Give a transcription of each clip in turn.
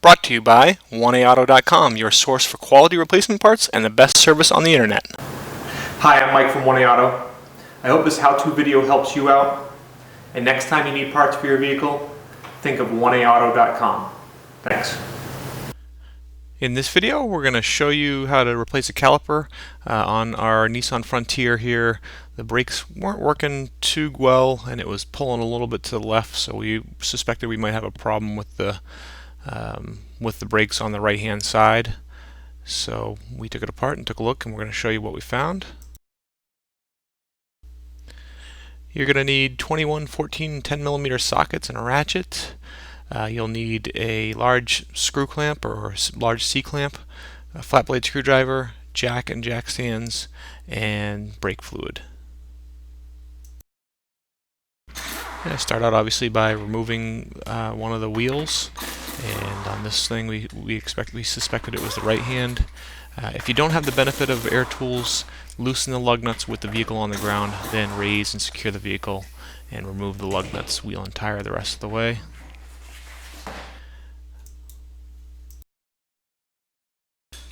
Brought to you by 1AAuto.com, your source for quality replacement parts and the best service on the internet. Hi, I'm Mike from 1AAuto. I hope this how-to video helps you out. And next time you need parts for your vehicle, think of 1AAuto.com. Thanks. In this video, we're going to show you how to replace a caliper on our Nissan Frontier here. The brakes weren't working too well, and it was pulling a little bit to the left, so we suspected we might have a problem with the brakes on the right-hand side. So we took it apart and took a look, and we're going to show you what we found. You're going to need 21, 14, 10 millimeter sockets and a ratchet. You'll need a large screw clamp or large C-clamp, a flat blade screwdriver, jack and jack stands, and brake fluid. I start out obviously by removing one of the wheels, and on this thing we suspected it was the right hand. If you don't have the benefit of air tools, loosen the lug nuts with the vehicle on the ground, then raise and secure the vehicle and remove the lug nuts, wheel and tire the rest of the way.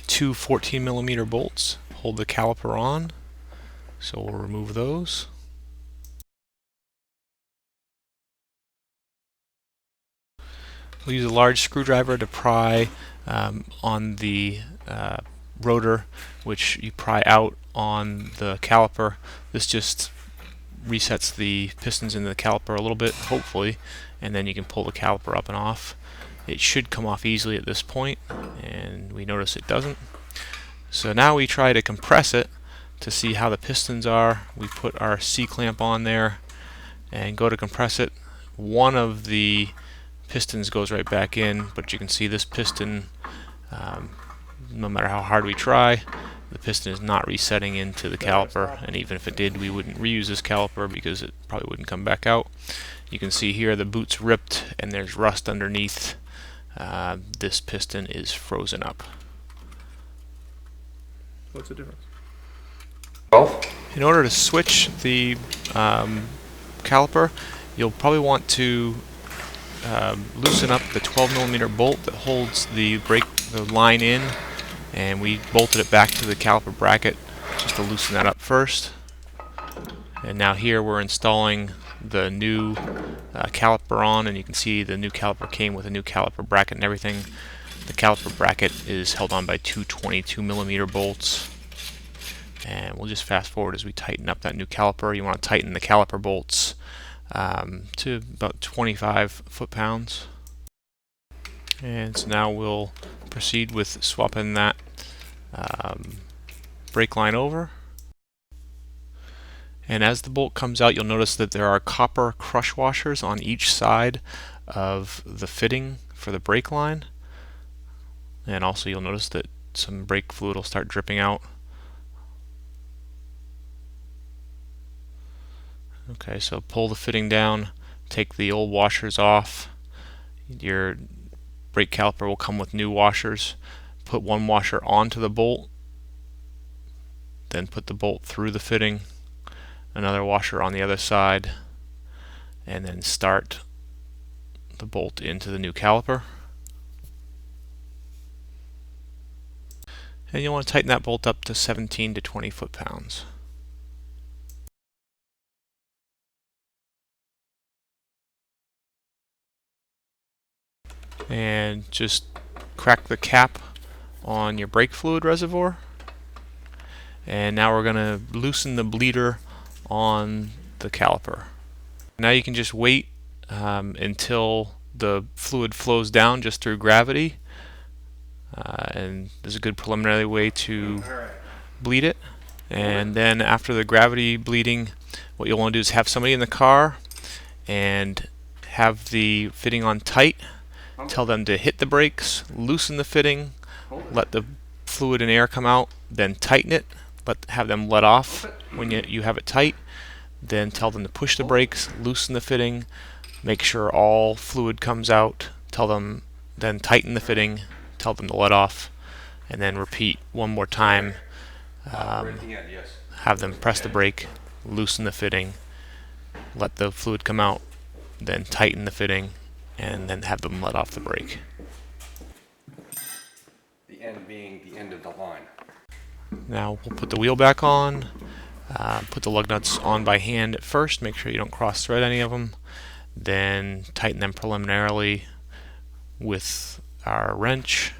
Two 14 millimeter bolts hold the caliper on, so we'll remove those. We'll use a large screwdriver to pry on the rotor, which you pry out on the caliper. This just resets the pistons in the caliper a little bit, hopefully, and then you can pull the caliper up and off. It should come off easily at this point, and we notice it doesn't. So now we try to compress it to see how the pistons are. We put our C-clamp on there and go to compress it. One of the pistons goes right back in, but you can see this piston, no matter how hard we try, the piston is not resetting into the caliper, and even if it did, we wouldn't reuse this caliper because it probably wouldn't come back out. You can see here the boot's ripped and there's rust underneath. This piston is frozen up. What's the difference? Well, in order to switch the caliper, you'll probably want to loosen up the 12 millimeter bolt that holds the line in, and we bolted it back to the caliper bracket just to loosen that up first. And now here we're installing the new caliper on, and you can see the new caliper came with a new caliper bracket and everything. The caliper bracket is held on by two 22 millimeter bolts, and we'll just fast forward as we tighten up that new caliper. You want to tighten the caliper bolts to about 25 foot-pounds. And so now we'll proceed with swapping that brake line over. And as the bolt comes out, you'll notice that there are copper crush washers on each side of the fitting for the brake line. And also you'll notice that some brake fluid will start dripping out. Okay, so pull the fitting down, take the old washers off. Your brake caliper will come with new washers. Put one washer onto the bolt, then put the bolt through the fitting, another washer on the other side, and then start the bolt into the new caliper. And you'll want to tighten that bolt up to 17 to 20 foot-pounds. And just crack the cap on your brake fluid reservoir. And now we're going to loosen the bleeder on the caliper. Now you can just wait until the fluid flows down just through gravity. And there's a good preliminary way to bleed it. And then after the gravity bleeding, what you'll want to do is have somebody in the car and have the fitting on tight. Tell them to hit the brakes, loosen the fitting, let the fluid and air come out, then tighten it, have them let off when you have it tight, then tell them to push the brakes, loosen the fitting, make sure all fluid comes out, tell them, then tighten the fitting, tell them to let off, and then repeat one more time. Have them press the brake, loosen the fitting, let the fluid come out, then tighten the fitting, and then have them let off the brake. being the end of the line. Now we'll put the wheel back on, put the lug nuts on by hand at first, make sure you don't cross thread any of them, then tighten them preliminarily with our wrench.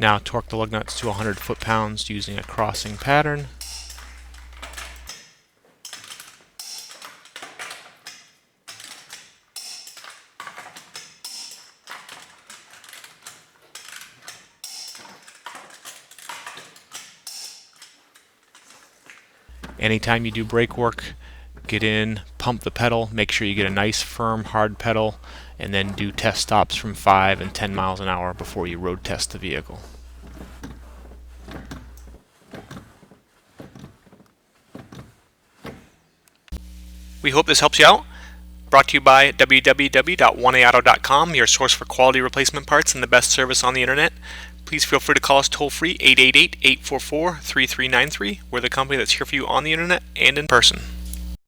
Now torque the lug nuts to 100 foot-pounds using a crossing pattern. Anytime you do brake work, get in, pump the pedal, make sure you get a nice firm hard pedal, and then do test stops from 5 and 10 miles an hour before you road test the vehicle. We hope this helps you out. Brought to you by www.oneauto.com, your source for quality replacement parts and the best service on the internet. Please feel free to call us toll-free 888-844-3393. We're the company that's here for you on the internet and in person.